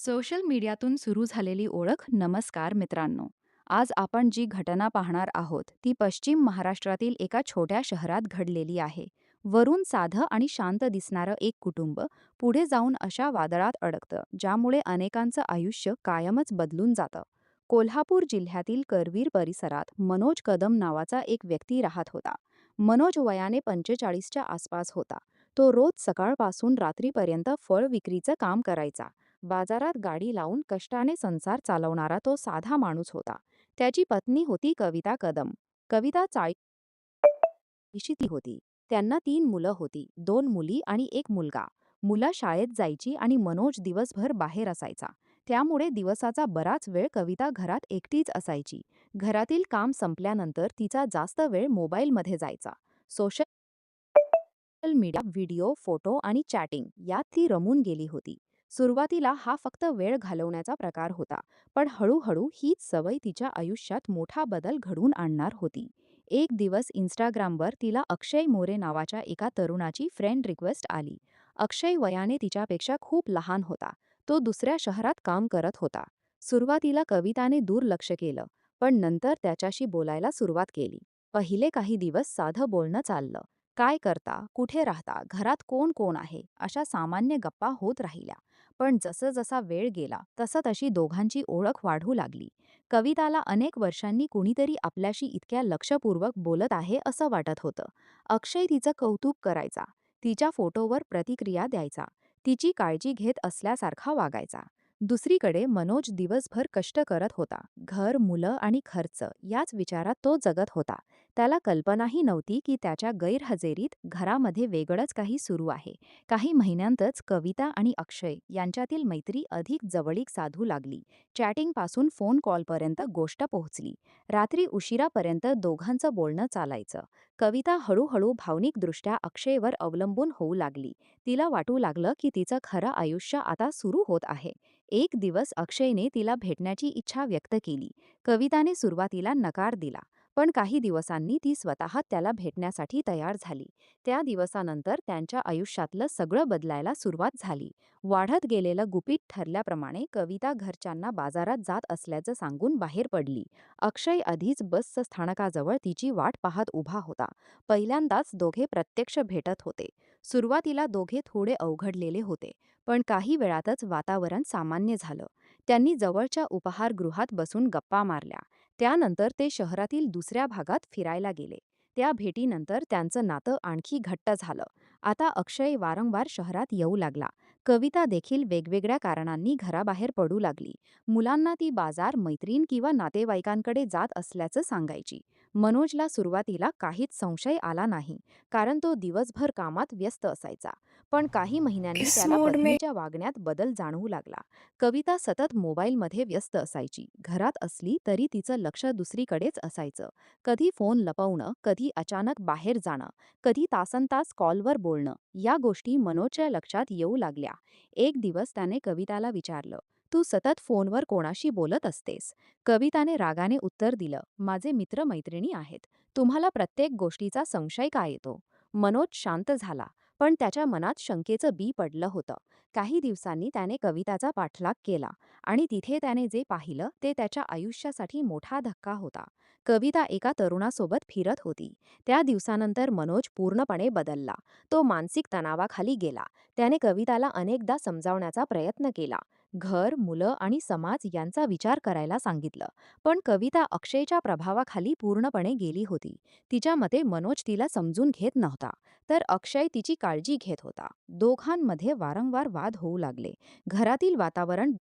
Social मीडियातून सुरू झालेली ओळख. नमस्कार मित्रांनो. आज आपण जी घटना पाहणार आहोत ती पश्चिम महाराष्ट्रातील एका छोट्या शहरात घडलेली आहे. वरून साधं आणि शांत दिसणारं एक कुटुंब पुढे जाऊन अशा वादळात अडकतं ज्यामुळे अनेकांचं आयुष्य कायमच बदलून जातं. कोल्हापूर जिल्ह्यातील करवीर परिसरात मनोज कदम नावाचा एक व्यक्ती राहत होता. मनोज वयाने 45च्या आसपास होता. तो रोज सकाळपासून रात्रीपर्यंत फळ विक्रीचं काम करायचा. बाजारात गाडी लावून कष्टाने संसार चालवणारा तो साधा माणूस होता. त्याची पत्नी होती कविता कदम. कविता 40शी ती होती. त्यांना 3 मुलं होती, 2 मुली आणि 1 मुलगा. मुलं शाळेत जायची आणि मनोज दिवसभर बाहेर असायचा. त्यामुळे दिवसाचा बराच वेळ कविता घरात एकटीच असायची. घरातील काम संपल्यानंतर तिचा जास्त वेळ मोबाईलमध्ये जायचा. सोशल मीडिया, व्हिडिओ, फोटो आणि चॅटिंग यात ती रमून गेली होती. सुरुवातीला हा फक्त वेळ घालवण्याचा प्रकार होता, पण हळूहळू हीच सवय तिच्या आयुष्यात मोठा बदल घडवून आणणार होती. एक दिवस इंस्टाग्रामवर तिला अक्षय मोरे नावाच्या एका तरुणाची फ्रेंड रिक्वेस्ट आली. अक्षय वयाने तिच्यापेक्षा खूप लहान होता. तो दुसऱ्या शहरात काम करत होता. सुरुवातीला कविताने दुर्लक्ष केलं, पण नंतर त्याच्याशी बोलायला सुरुवात केली. पहिले काही दिवस साधं बोलणं चाललं. काय करता, कुठे राहता, घरात कोण कोण आहे, अशा सामान्य गप्पा होत राहिल्या. पण जसा वेळ गेला तशी दोघांची ओळख वाढू लागली. कविताला अनेक वर्षांनी कुणीतरी आपल्याशी इतक्या लक्षपूर्वक बोलत आहे असं वाटत होतं. अक्षय तिचं कौतुक करायचा, तिच्या फोटोवर प्रतिक्रिया द्यायचा, तिची काळजी घेत असल्यासारखा वागायचा. दुसरीकडे मनोज दिवसभर कष्ट करत होता. घर, मुलं आणि खर्च याच विचारात तो जगत होता. त्याला कल्पनाही नव्हती की त्याच्या गैरहजेरीत घरामध्ये वेगळंच काही सुरू आहे. काही महिन्यांतच कविता आणि अक्षय यांच्यातील मैत्री अधिक जवळीक साधू लागली. चॅटिंगपासून फोन कॉलपर्यंत गोष्ट पोहोचली. रात्री उशिरापर्यंत दोघांचं बोलणं चालायचं. कविता हळूहळू भावनिकदृष्ट्या अक्षयवर अवलंबून होऊ लागली. तिला वाटू लागलं की तिचं खरं आयुष्य आता सुरू होत आहे. एक दिवस अक्षयने तिला भेटण्याची इच्छा व्यक्त केली. कविताने सुरुवातीला नकार दिला. पण काही दिवसांनी ती स्वतः त्याला भेटण्यासाठी तयार झाली. त्या दिवसानंतर त्यांच्या आयुष्यातलं सगळं बदलायला सुरुवात झाली. वाढत गेलेलं गुपित ठरल्याप्रमाणे कविता घरच्यांना बाजारात जात असल्याचं सांगून बाहेर पडली. अक्षय आधीच बस स्थानकाजवळ तिची वाट पाहत उभा होता. पहिल्यांदाच दोघे प्रत्यक्ष भेटत होते. सुरुवातीला दोघे थोडे अवघडलेले होते, पण काही वेळातच वातावरण सामान्य झालं. त्यांनी जवळच्या उपाहारगृहात बसून गप्पा मारल्या. त्यानंतर ते शहरातील दुसऱ्या भागात फिरायला गेले. त्या भेटीनंतर त्यांचं नातं आणखी घट्ट झालं. आता अक्षय वारंवार शहरात येऊ लागला. कविता देखील वेगवेगळ्या कारणांनी घराबाहेर पडू लागली. मुलांना ती बाजार, मैत्रीण किंवा नातेवाईकांकडे जात असल्याचं सांगायची. मनोजला सुरुवातीला काहीच संशय आला नाही, कारण तो दिवसभर कामात व्यस्त असायचा. पण काही महिन्यांनी इस त्याला मोड में पत्नीच्या वागण्यात बदल जाणवू लागला. कविता सतत मोबाईलमध्ये व्यस्त असायची. घरात असली तरी तिचं लक्ष दुसरीकडेच असायचं. कधी फोन लपवणं, कधी अचानक बाहेर जाणं, कधी तासनतास कॉलवर बोलणं, या गोष्टी मनोजच्या लक्षात येऊ लागल्या. एक दिवस त्याने कविताला विचारलं, "तू सतत फोनवर कोणाशी बोलत असतेस?" कविताने रागाने उत्तर दिलं, "माझे मित्र-मैत्रिणी आहेत. तुम्हाला प्रत्येक गोष्टीचा संशय का येतो?" मनोज शांत झाला, पण त्याच्या मनात शंकेचं बी पडलं होतं. काही दिवसांनी त्याने कविताचा पाठलाग केला आणि तिथे त्याने जे पाहिलं ते त्याच्या आयुष्यासाठी मोठा धक्का होता. कविता एका तरुणासोबत फिरत होती. त्या दिवसानंतर मनोज पूर्णपणे बदलला. तो मानसिक तणावाखाली गेला. त्याने कविताला अनेकदा समजावण्याचा प्रयत्न केला. घर, मुलं आणि समाज यांचा विचार करायला सांगितलं. पण कविता अक्षयच्या प्रभावाखाली पूर्णपणे गेली होती. तिच्या मते मनोज तिला समजून घेत नव्हता, तर अक्षय तिची काळजी घेत होता. दोघांमध्ये वारंवार वाद होऊ लागले. घरातील वातावरण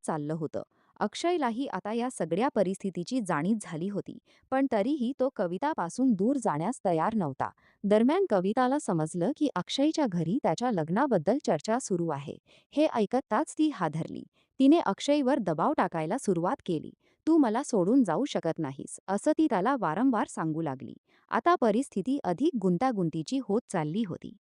चाललं होतं. अक्षयलाही आता या सगळ्या परिस्थितीची जाणीव झाली होती, पण तरीही तो कवितापासून दूर जाण्यास तयार नव्हता. दरम्यान कविताला समजलं की अक्षयच्या घरी त्याच्या लग्नाबद्दल चर्चा सुरू आहे. हे ऐकताच ती हादरली. तिने अक्षयवर दबाव टाकायला सुरुवात केली. "तू मला सोडून जाऊ शकत नाहीस," असं ती त्याला वारंवार सांगू लागली. आता परिस्थिती अधिक गुंतागुंतीची होत चालली होती.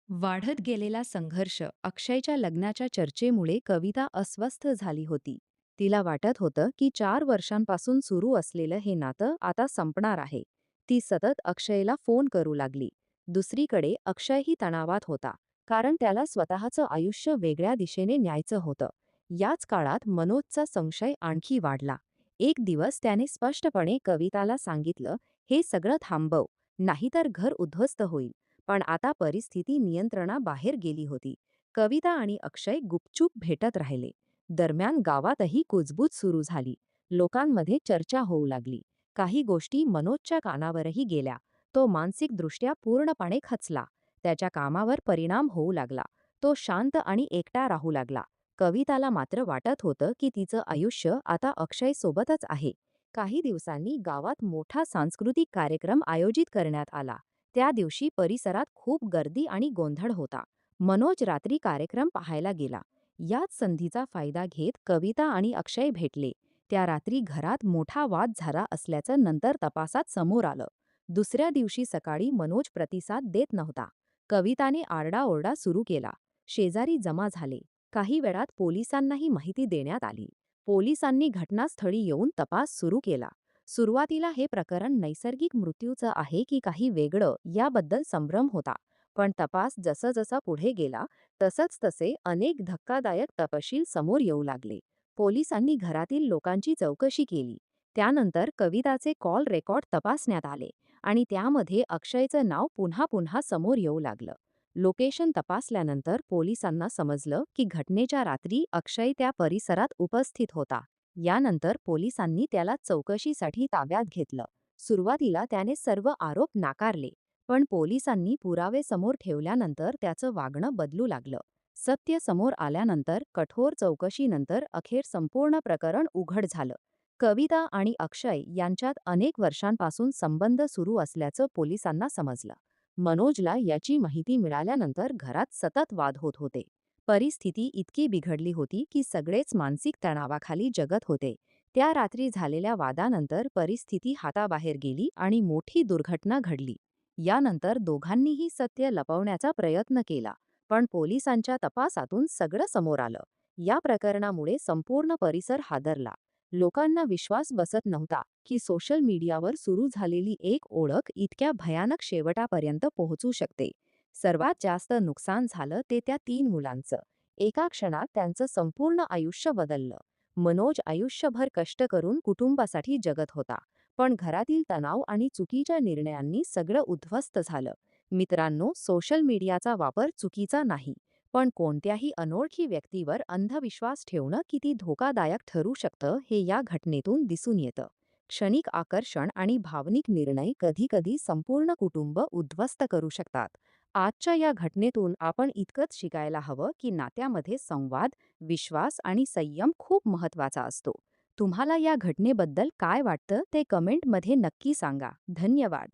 वाढत गेलेला संघर्ष. अक्षयच्या लग्नाच्या चर्चेमुळे कविता अस्वस्थ झाली होती. तिला वाटत होतं की 4 वर्षांपासून सुरू असलेलं हे नातं आता संपणार आहे. ती सतत अक्षयला फोन करू लागली. दुसरीकडे अक्षयही तणावात होता, कारण त्याला स्वतःचं आयुष्य वेगळ्या दिशेने न्यायचं होतं. याच काळात मनोजचा संशय आणखी वाढला. एक दिवस त्याने स्पष्टपणे कविताला सांगितलं, हे सगळं थांबव, नाहीतर घर उद्ध्वस्त होईल. पण आता परिस्थिती नियंत्रणाबाहेर गेली होती. कविता आणि अक्षय गुपचूप भेटत राहिले. दरम्यान गावातही कुजबूज सुरू झाली. लोकांमध्ये चर्चा होऊ लागली. काही गोष्टी मनोजच्या कानावरही गेल्या. तो मानसिकदृष्ट्या पूर्णपणे खचला. त्याच्या कामावर परिणाम होऊ लागला. तो शांत आणि एकटा राहू लागला. कविताला मात्र वाटत होतं की तिचं आयुष्य आता अक्षय सोबतच आहे. काही दिवसांनी गावात मोठा सांस्कृतिक कार्यक्रम आयोजित करण्यात आला. त्या दिवशी परिसरात खूप गर्दी आणि गोंधळ होता. मनोज रात्री कार्यक्रम पाहायला गेला. याच संधीचा फायदा घेत कविता आणि अक्षय भेटले. त्या रात्री घरात मोठा वाद झाला असल्याचं नंतर तपासात समोर आलं. दुसऱ्या दिवशी सकाळी मनोज प्रतिसाद देत नव्हता. कविताने आरडाओरडा सुरू केला. शेजारी जमा झाले. काही वेळात पोलिसांनाही माहिती देण्यात आली. पोलिसांनी घटनास्थळी येऊन तपास सुरू केला. सुरुवातीला हे प्रकरण नैसर्गिक मृत्यूचं आहे की काही वेगळं याबद्दल संभ्रम होता. पण तपास जसजसा पुढे गेला तसंच तसे अनेक धक्कादायक तपशील समोर येऊ लागले. पोलिसांनी घरातील लोकांची चौकशी केली. त्यानंतर कविताचे कॉल रेकॉर्ड तपासण्यात आले आणि त्यामध्ये अक्षयचं नाव पुन्हा पुन्हा समोर येऊ लागलं. लोकेशन तपासल्यानंतर पोलिसांना समजलं की घटनेच्या रात्री अक्षय त्या परिसरात उपस्थित होता. यानंतर पोलिसांनी त्याला चौकशीसाठी ताब्यात घेतलं. सुरुवातीला त्याने सर्व आरोप नाकारले. पण पोलिसांनी पुरावे समोर ठेवल्यानंतर त्याचं वागणं बदलू लागलं. सत्य समोर आल्यानंतर कठोर चौकशीनंतर अखेर संपूर्ण प्रकरण उघड झालं. कविता आणि अक्षय यांच्यात अनेक वर्षांपासून संबंध सुरू असल्याचं पोलिसांना समजलं. मनोजला याची माहिती मिळाल्यानंतर घरात सतत वाद होत होते. परिस्थिती इतकी बिघडली होती की सगळेच मानसिक तणावाखाली जगत होते. त्या रात्री झालेल्या वादानंतर परिस्थिती हाताबाहेर गेली आणि मोठी दुर्घटना घडली. यानंतर दोघांनीही सत्य लपवण्याचा प्रयत्न केला, पण पोलिसांच्या तपासातून सगळं समोर आलं. या प्रकरणामुळे संपूर्ण परिसर हादरला. लोकांना विश्वास बसत नव्हता की सोशल मीडियावर सुरू झालेली एक ओळख इतक्या भयानक शेवटापर्यंत पोहोचू शकते. सर्वात जास्त नुकसान झालं ते त्या 3 मुलांचं. एका क्षणात त्यांचं संपूर्ण आयुष्य बदललं. मनोज आयुष्यभर कष्ट करून कुटुंबासाठी जगत होता. पण घरातील तणाव आणि चुकीच्या निर्णयांनी सगळं उद्ध्वस्त झालं. मित्रांनो, सोशल मीडियाचा वापर चुकीचा नाही, पण कोणत्याही अनोळखी व्यक्तीवर अंधविश्वास ठेवणं किती धोकादायक ठरू शकतं हे या घटनेतून दिसून येतं. क्षणिक आकर्षण आणि भावनिक निर्णय कधीकधी संपूर्ण कुटुंब उद्ध्वस्त करू शकतात. आजच्या या घटनेतून आपण इतकंच शिकायला हवं की नात्यामध्ये संवाद, विश्वास आणि संयम खूप महत्त्वाचा असतो. तुम्हाला या घटनेबद्दल काय वाटतं ते कमेंटमध्ये नक्की सांगा. धन्यवाद.